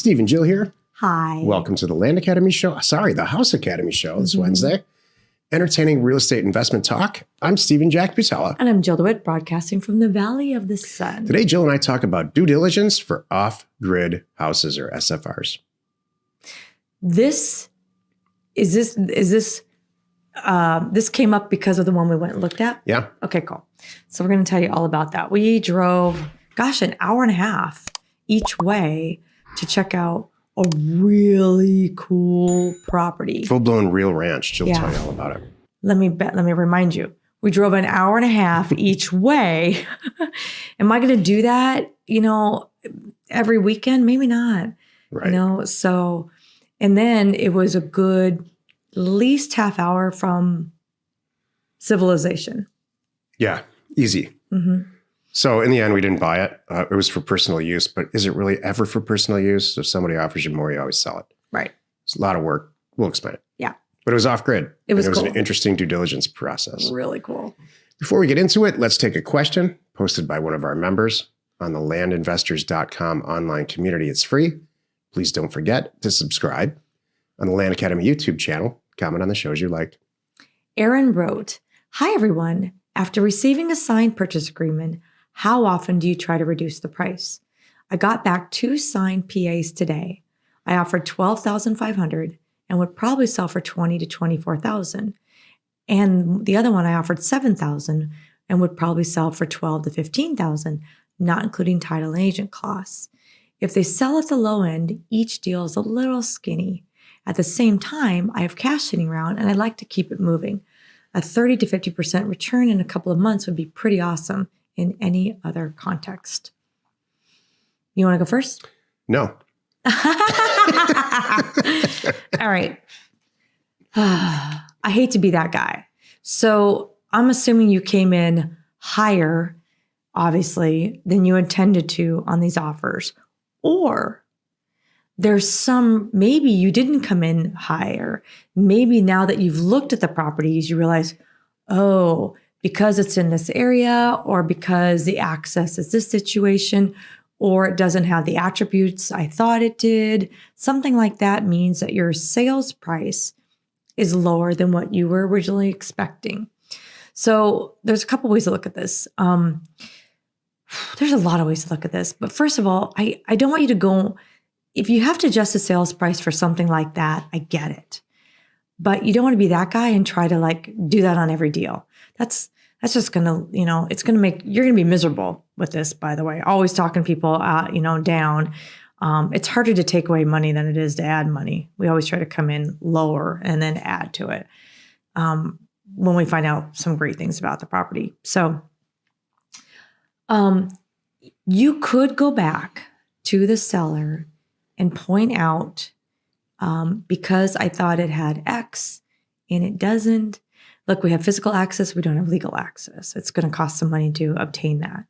Steve and Jill here. Hi. Welcome to the Land Academy Show. Sorry, the House Academy Show this Wednesday. Entertaining real estate investment talk. I'm Steve and Jack Butella. And I'm Jill DeWitt, broadcasting from the Valley of the Sun. Today, Jill and I talk about due diligence for off-grid houses or SFRs. This came up because of the one we went and looked at? Yeah. Okay, cool. So we're going to tell you all about that. We drove, an hour and a half each way to check out a really cool property. Full-blown real ranch. Jill will tell you all about it. Let me remind you. We drove an hour and a half each way. Am I going to do that, every weekend? Maybe not. Right. So, and then it was a good at least half hour from civilization. Yeah, easy. Mm-hmm. So in the end, we didn't buy it. It was for personal use, but is it really ever for personal use? If somebody offers you more, you always sell it. Right. It's a lot of work. We'll explain it. Yeah. But it was off-grid. It was an interesting due diligence process. Really cool. Before we get into it, let's take a question posted by one of our members on the landinvestors.com online community. It's free. Please don't forget to subscribe on the Land Academy YouTube channel. Comment on the shows you liked. Aaron wrote, "Hi, everyone. After receiving a signed purchase agreement, how often do you try to reduce the price? I got back 2 signed PAs today. I offered $12,500 and would probably sell for $20,000 to $24,000. And the other one I offered $7,000 and would probably sell for $12,000 to $15,000, not including title and agent costs. If they sell at the low end, each deal is a little skinny. At the same time, I have cash sitting around and I'd like to keep it moving. A 30 to 50% return in a couple of months would be pretty awesome in any other context." You want to go first? No. All right. I hate to be that guy. So I'm assuming you came in higher, obviously, than you intended to on these offers. Or there's maybe you didn't come in higher. Maybe now that you've looked at the properties, you realize, oh, because it's in this area, or because the access is this situation, or it doesn't have the attributes I thought it did. Something like that means that your sales price is lower than what you were originally expecting. So there's a couple ways to look at this. There's a lot of ways to look at this. But first of all, I don't want you to go, if you have to adjust the sales price for something like that, I get it. But you don't want to be that guy and try to do that on every deal. That's just going to, it's going to you're going to be miserable with this, by the way. Always talking people, down. It's harder to take away money than it is to add money. We always try to come in lower and then add to it when we find out some great things about the property. So you could go back to the seller and point out, because I thought it had X and it doesn't. Look, we have physical access. We don't have legal access. It's going to cost some money to obtain that.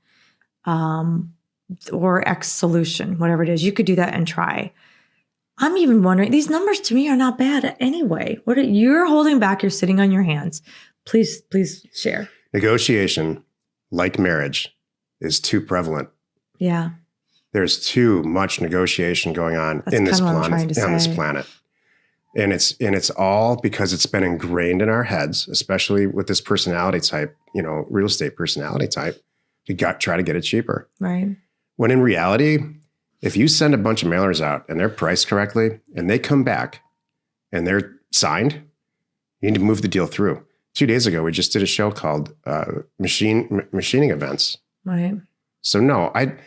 Or X solution, whatever it is. You could do that and try. I'm even wondering, these numbers to me are not bad anyway. You're holding back. You're sitting on your hands. Please share. Negotiation, like marriage, is too prevalent. Yeah. There's too much negotiation going on on this planet. And it's all because it's been ingrained in our heads, especially with this personality type, real estate personality type, to try to get it cheaper. Right. When in reality, if you send a bunch of mailers out and they're priced correctly and they come back and they're signed, you need to move the deal through. 2 days ago, we just did a show called Machining Events. Right. So no, I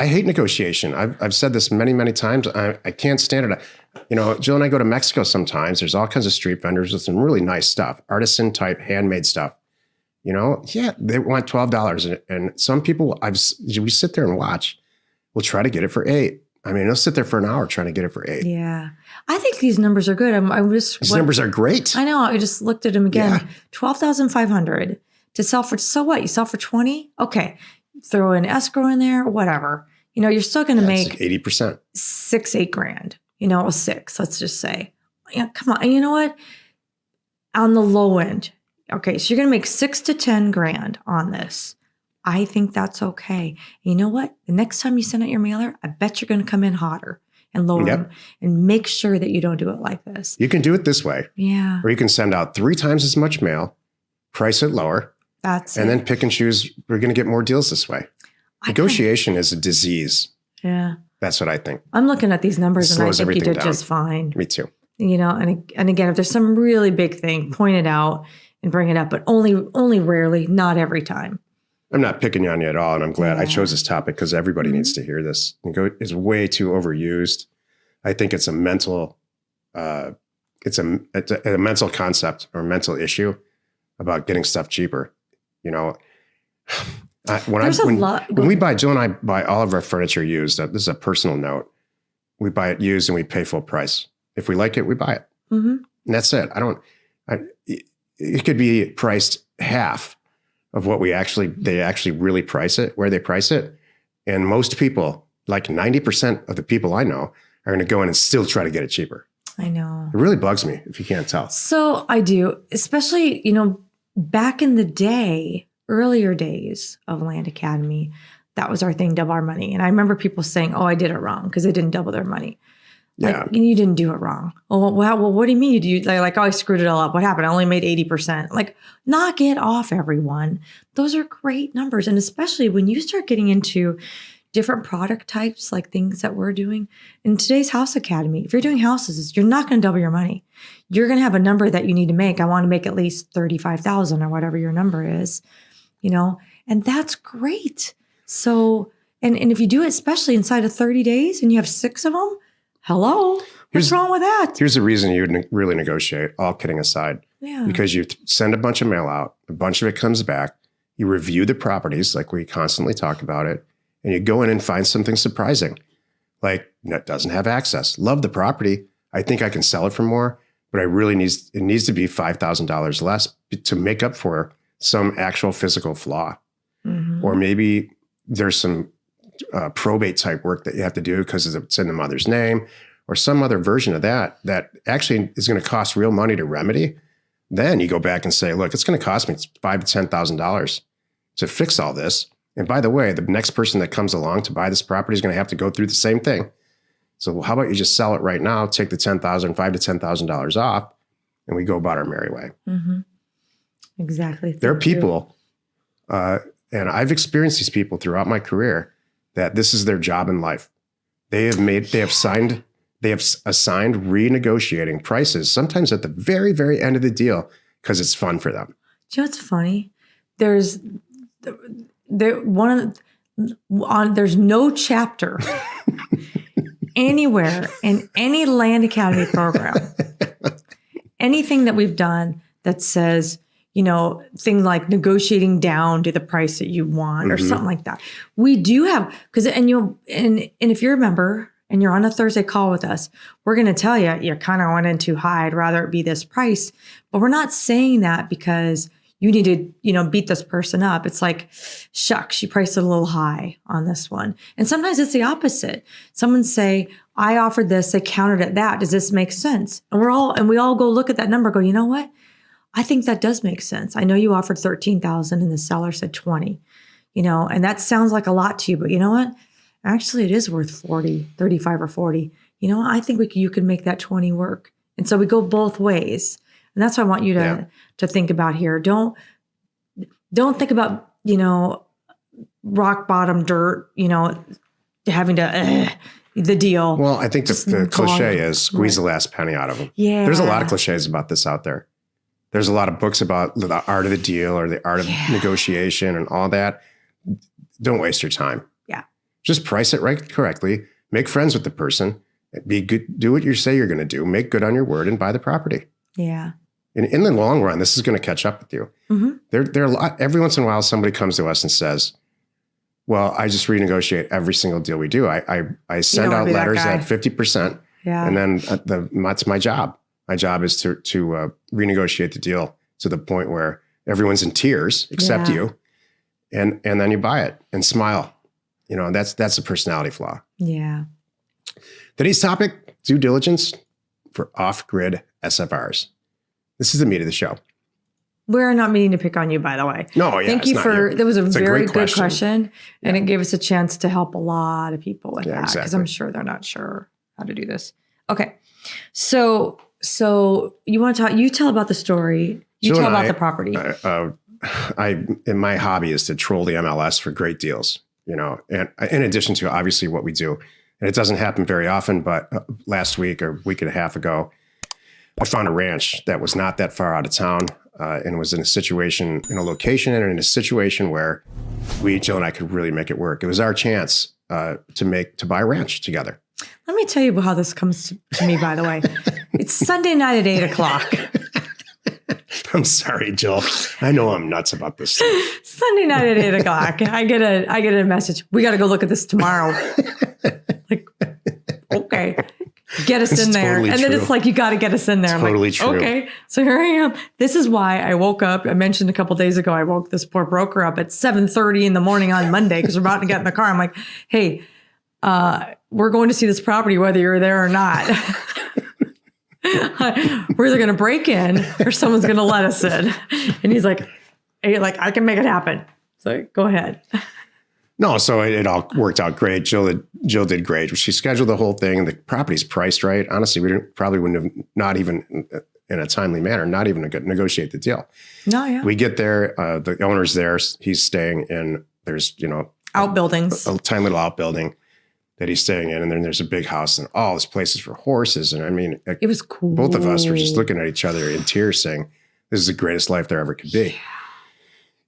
hate negotiation. I've said this many, many times. I can't stand it. Jill and I go to Mexico sometimes. There's all kinds of street vendors with some really nice stuff, artisan type, handmade stuff. They want $12. And some people, we sit there and watch. We'll try to get it for $8. I mean, they'll sit there for an hour trying to get it for $8. Yeah. I think these numbers are good. These numbers are great. I know. I just looked at them again. Yeah. $12,500 to sell for, so what? You sell for $20? Okay. Throw an escrow in there, whatever. You're still going to make 80%, $6-8 grand, or 6, let's just say. Yeah, come on. And you know what? On the low end. Okay. So you're going to make 6 to 10 grand on this. I think that's okay. You know what? The next time you send out your mailer, I bet you're going to come in hotter. and lower Yep. them and make sure that you don't do it like this. You can do it this way, Yeah. or you can send out 3 times as much mail, price it lower, and then pick and choose. We're going to get more deals this way. Negotiation is a disease. Yeah. That's what I think. I'm looking at these numbers and I Slows think you everything did down. just fine. Me too. And again, if there's some really big thing, point it out and bring it up, but only rarely, not every time. I'm not picking on you at all, and I'm glad I chose this topic because everybody Mm-hmm. needs to hear this. It's way too overused. I think it's a mental, it's a mental concept or mental issue about getting stuff cheaper. When we buy, Jill and I buy all of our furniture used. This is a personal note. We buy it used and we pay full price. If we like it, we buy it. Mm-hmm. And that's it. It could be priced half of what they actually really price it, where they price it. And most people, like 90% of the people I know, are going to go in and still try to get it cheaper. I know. It really bugs me if you can't tell. So I do, especially, back in the day, earlier days of Land Academy, that was our thing, double our money. And I remember people saying, oh, I did it wrong because they didn't double their money. Yeah. Like, you didn't do it wrong. Oh, well, what do you mean you do? Like, oh, I screwed it all up. What happened? I only made 80%. Like, knock it off, everyone. Those are great numbers. And especially when you start getting into different product types, like things that we're doing in today's House Academy, if you're doing houses, you're not going to double your money. You're going to have a number that you need to make. I want to make at least 35,000 or whatever your number is, and that's great. So, and if you do it, especially inside of 30 days and you have 6 of them, hello, what's wrong with that? Here's the reason you would really negotiate, all kidding aside. Yeah. Because you send a bunch of mail out, a bunch of it comes back, you review the properties like we constantly talk about it, and you go in and find something surprising. Like, it doesn't have access. Love the property. I think I can sell it for more, but it needs to be $5,000 less to make up for some actual physical flaw. Mm-hmm. Or maybe there's some probate type work that you have to do because it's in the mother's name or some other version of that actually is going to cost real money to remedy. Then you go back and say, look, it's going to cost me $5,000 to $10,000 to fix all this. And by the way, the next person that comes along to buy this property is going to have to go through the same thing. So how about you just sell it right now, take the $5,000 to $10,000 off, and we go about our merry way. Mm-hmm. Exactly. There are people, and I've experienced these people throughout my career, that this is their job in life. They have assigned renegotiating prices, sometimes at the very, very end of the deal, because it's fun for them. Do you know what's funny? There's no chapter anywhere in any Land Academy program, anything that we've done that says, things like negotiating down to the price that you want or something like that. We do have, and if you're a member and you're on a Thursday call with us, we're going to tell you, you kind of went in too high. I'd rather it be this price, but we're not saying that because you need to, beat this person up. It's like, shucks, you priced it a little high on this one. And sometimes it's the opposite. Someone say, I offered this, they countered at that. Does this make sense? And we all go look at that number, go, you know what? I think that does make sense. I know you offered 13,000 and the seller said 20, and that sounds like a lot to you, but you know what? Actually, it is worth 35 or 40. I think you can make that 20 work. And so we go both ways. And that's what I want you to think about here. Don't think about, rock bottom dirt, having to, the deal. Well, I think the cliche is squeeze the last penny out of them. Yeah. There's a lot of cliches about this out there. There's a lot of books about the art of the deal or the art of negotiation and all that. Don't waste your time. Yeah. Just price it correctly. Make friends with the person. Be good. Do what you say you're going to do. Make good on your word and buy the property. Yeah. In the long run, this is going to catch up with you. Mm-hmm. There are a lot. Every once in a while, somebody comes to us and says, well, I just renegotiate every single deal we do. I send out letters at 50%. Yeah. And then that's my job. My job is to renegotiate the deal to the point where everyone's in tears except you. And then you buy it and smile. That's a personality flaw. Yeah. Today's topic, due diligence for off-grid SFRs. This is the meat of the show. We're not meaning to pick on you, by the way. No, yeah. Thank you for, that was a very good question. And it gave us a chance to help a lot of people with that. Exactly. Because I'm sure they're not sure how to do this. Okay. So you want to talk, you tell about the story. You Jill tell and about I, the property. And my hobby is to troll the MLS for great deals, and in addition to obviously what we do, and it doesn't happen very often, but last week or week and a half ago, I found a ranch that was not that far out of town and was in a location and in a situation where Jill and I could really make it work. It was our chance to buy a ranch together. Let me tell you how this comes to me, by the way. It's Sunday night at 8:00. I'm sorry, Jill. I know I'm nuts about this stuff. Sunday night at 8:00. I get a message. We got to go look at this tomorrow. Like, okay, get us in there. Totally and then true. it's like, you got to get us in there. Totally I'm like, true. okay. So here I am. This is why I woke up. I mentioned a couple days ago, I woke this poor broker up at 7:30 in the morning on Monday because we're about to get in the car. I'm like, hey, we're going to see this property whether you're there or not. We're either going to break in or someone's going to let us in. And he's like, hey, I can make it happen. So go ahead. No, so it all worked out great. Jill did great. She scheduled the whole thing. The property's priced right. Honestly, we wouldn't have, not even in a timely manner, not even negotiate the deal. No, yeah. We get there. The owner's there. He's staying in. There's Outbuildings. a tiny little outbuilding that he's staying in, and then there's a big house, and all this places for horses. And I mean, It was cool. both of us were just looking at each other in tears, saying, "This is the greatest life there ever could be."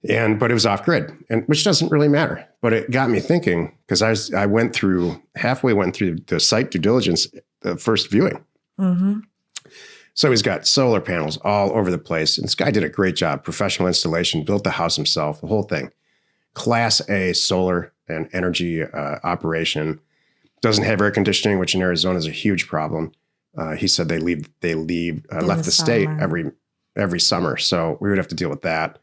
Yeah. But it was off grid, and which doesn't really matter. But it got me thinking because I went through the site due diligence, the first viewing. Mm-hmm. So he's got solar panels all over the place, and this guy did a great job. Professional installation, built the house himself, the whole thing. Class A solar and energy operation. Doesn't have air conditioning, which in Arizona is a huge problem. He said they left the state every summer, so we would have to deal with that.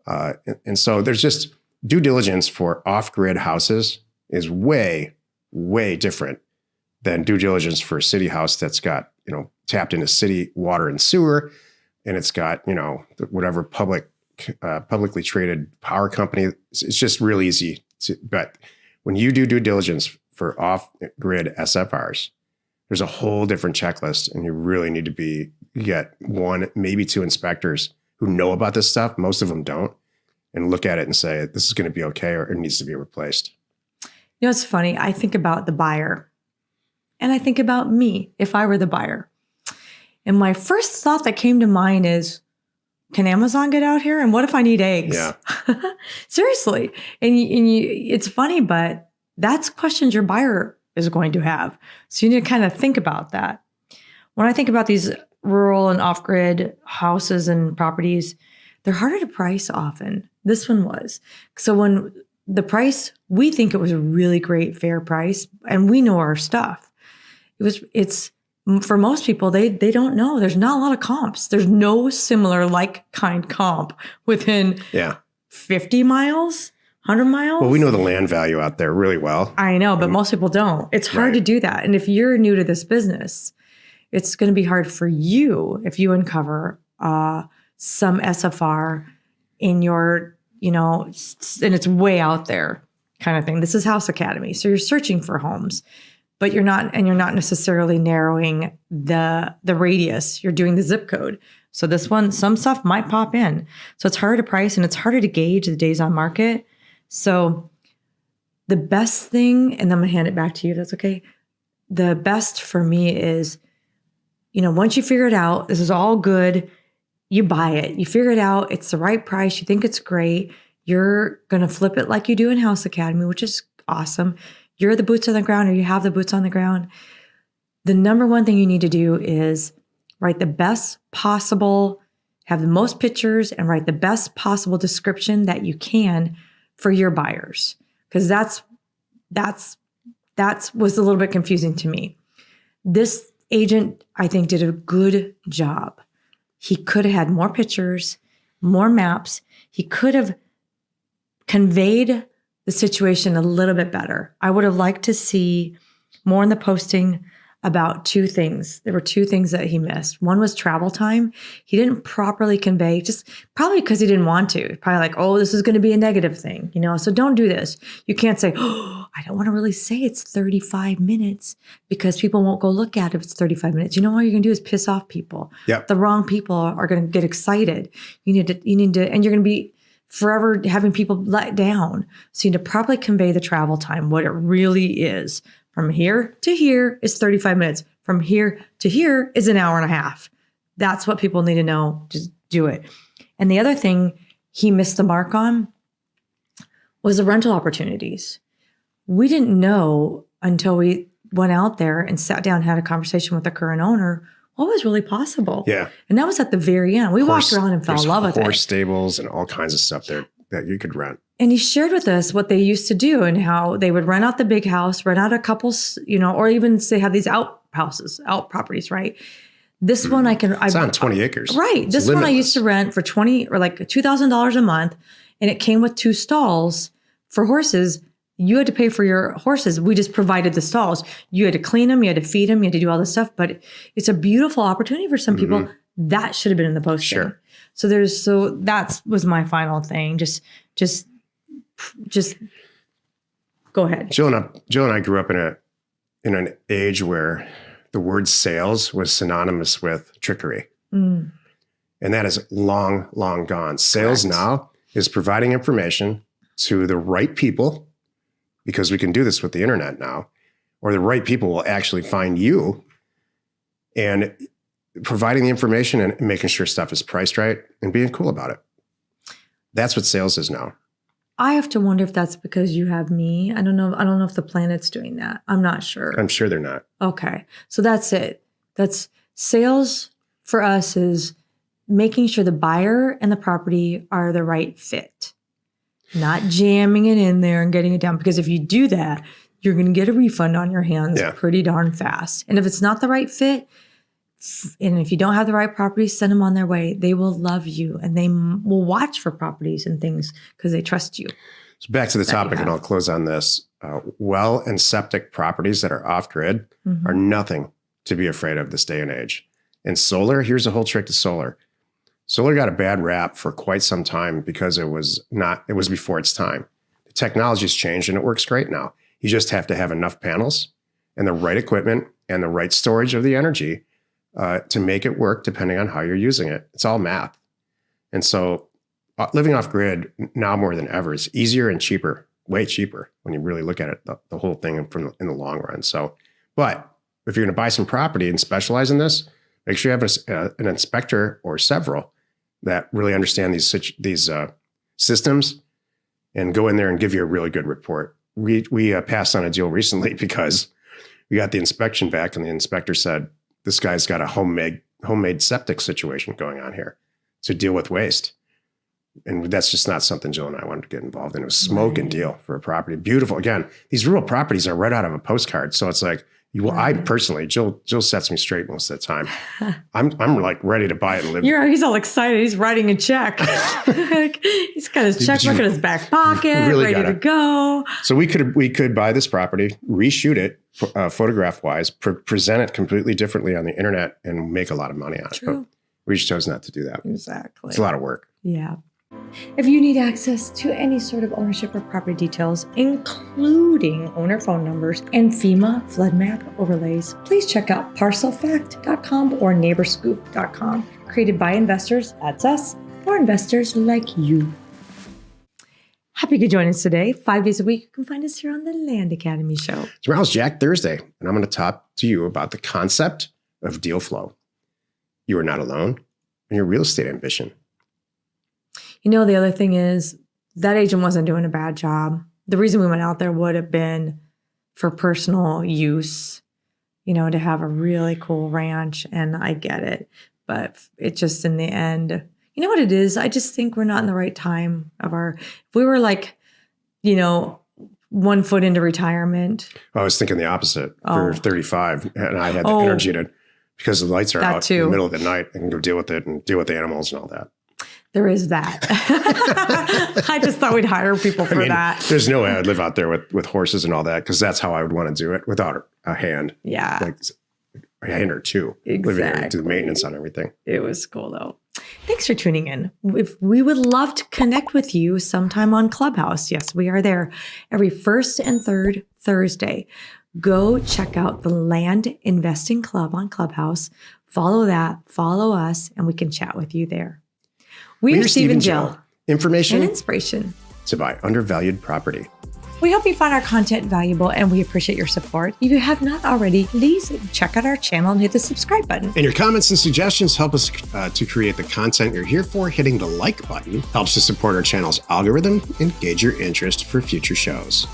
And so there's just due diligence for off-grid houses is way, way different than due diligence for a city house that's got tapped into city water and sewer, and it's got whatever publicly traded power company. It's just real easy but when you do due diligence for off-grid SFRs, there's a whole different checklist, and you really need to get one, maybe two inspectors who know about this stuff. Most of them don't, and look at it and say, this is going to be okay, or it needs to be replaced. It's funny. I think about the buyer, and I think about me if I were the buyer. And my first thought that came to mind is, can Amazon get out here? And what if I need eggs? Yeah. Seriously. And it's funny, but that's questions your buyer is going to have. So you need to kind of think about that. When I think about these rural and off-grid houses and properties, they're harder to price often. This one was. So when the price, we think it was a really great, fair price, and we know our stuff. It's for most people, they don't know. There's not a lot of comps. There's no similar kind comp within 50 miles, 100 miles. Well, we know the land value out there really well. I know, but most people don't. It's hard to do that. And if you're new to this business, it's going to be hard for you if you uncover some SFR in your, and it's way out there kind of thing. This is House Academy. So you're searching for homes, but you're not necessarily narrowing the radius. You're doing the zip code. So this one, some stuff might pop in. So it's harder to price, and it's harder to gauge the days on market. So the best thing, and I'm going to hand it back to you. That's okay. The best for me is, once you figure it out, this is all good. You buy it. You figure it out. It's the right price. You think it's great. You're going to flip it like you do in House Academy, which is awesome. You're the boots on the ground, or you have the boots on the ground. The number one thing you need to do is write the best possible, have the most pictures, and write the best possible description that you can for your buyers. Because that was a little bit confusing to me. This agent, I think, did a good job. He could have had more pictures, more maps. He could have conveyed the situation a little bit better. I would have liked to see more in the posting about two things. There were two things that he missed. One was travel time. He didn't properly convey, just probably because he didn't want to. Probably like, oh, this is going to be a negative thing, so don't do this. You can't say, oh, I don't want to really say it's 35 minutes because people won't go look at it if it's 35 minutes. You know what you're going to do is piss off people. Yep. The wrong people are going to get excited. You need to, and you're going to be forever having people let down. So you need to properly convey the travel time, what it really is. From here to here is 35 minutes. From here to here is an hour and a half. That's what people need to know. Just do it. And the other thing he missed the mark on was the rental opportunities. We didn't know until we went out there and sat down and had a conversation with the current owner what was really possible. Yeah. And that was at the very end. We walked around and fell in love with it. Horse stables and all kinds of stuff there that you could rent. And he shared with us what they used to do and how they would rent out the big house, rent out a couple, or even say have these out properties, right? This one It's on 20 acres. Right. This one I used to rent for $20 or like $2,000 a month, and it came with 2 stalls for horses. You had to pay for your horses. We just provided the stalls. You had to clean them, you had to feed them, you had to do all this stuff. But it's a beautiful opportunity for some people. That should have been in the posting. Sure. So that was my final thing. Just go ahead. Jill and I grew up in an age where the word sales was synonymous with trickery. And that is long, long gone. Sales Correct. now is providing information to the right people, because we can do this with the internet now, or the right people will actually find you, and providing the information and making sure stuff is priced right and being cool about it. That's what sales is now. I have to wonder if that's because you have me. I don't know if the planet's doing that. I'm not sure. I'm sure they're not. Okay. So that's it. That's sales for us is making sure the buyer and the property are the right fit, not jamming it in there and getting it down. Because if you do that, you're going to get a refund on your hands pretty darn fast. And if it's not the right fit, and if you don't have the right properties, send them on their way. They will love you, and they will watch for properties and things because they trust you. So back to the topic, and I'll close on this. Well and septic properties that are off-grid are nothing to be afraid of this day and age. And solar, here's the whole trick to solar. Solar got a bad rap for quite some time because it was before its time. The technology's changed and it works great now. You just have to have enough panels and the right equipment and the right storage of the energy to make it work depending on how you're using it. It's all math. And so living off grid now more than ever is easier and cheaper, way cheaper when you really look at it, the whole thing in the long run. So, but if you're going to buy some property and specialize in this, make sure you have an inspector or several that really understand these systems and go in there and give you a really good report. We passed on a deal recently because we got the inspection back and the inspector said, this guy's got a homemade septic situation going on here to deal with waste. And that's just not something Jill and I wanted to get involved in. It was smoke and deal for a property. Beautiful. Again, these rural properties are right out of a postcard. So it's like, I personally, Jill sets me straight most of the time. I'm like ready to buy it and live. He's all excited. He's writing a check. He's got his checkbook in his back pocket, really ready to go. So we could buy this property, reshoot it, photograph wise, present it completely differently on the internet, and make a lot of money on it. But we just chose not to do that. Exactly. It's a lot of work. Yeah. If you need access to any sort of ownership or property details, including owner phone numbers and FEMA flood map overlays, please check out parcelfact.com or neighborscoop.com. Created by investors, that's us, for investors like you. Happy you could join us today. 5 days a week, you can find us here on the Land Academy Show. Tomorrow's Jack Thursday, and I'm going to talk to you about the concept of deal flow. You are not alone in your real estate ambition. The other thing is that agent wasn't doing a bad job. The reason we went out there would have been for personal use, to have a really cool ranch. And I get it. But it just in the end, you know what it is? I just think we're not in the right time if we were like, 1 foot into retirement. I was thinking the opposite for 35. And I had the energy because the lights are out in the middle of the night and go deal with it and deal with the animals and all that. There is that. I just thought we'd hire people for that. There's no way I'd live out there with horses and all that because that's how I would want to do it without a hand. Yeah. hand or two. Exactly. Do the maintenance on everything. It was cool though. Thanks for tuning in. We would love to connect with you sometime on Clubhouse. Yes, we are there every first and third Thursday. Go check out the Land Investing Club on Clubhouse. Follow that, follow us, and we can chat with you there. We are Steve and Jill. Information and inspiration to buy undervalued property. We hope you found our content valuable and we appreciate your support. If you have not already, please check out our channel and hit the subscribe button. And your comments and suggestions help us to create the content you're here for. Hitting the like button helps to support our channel's algorithm and gauge your interest for future shows.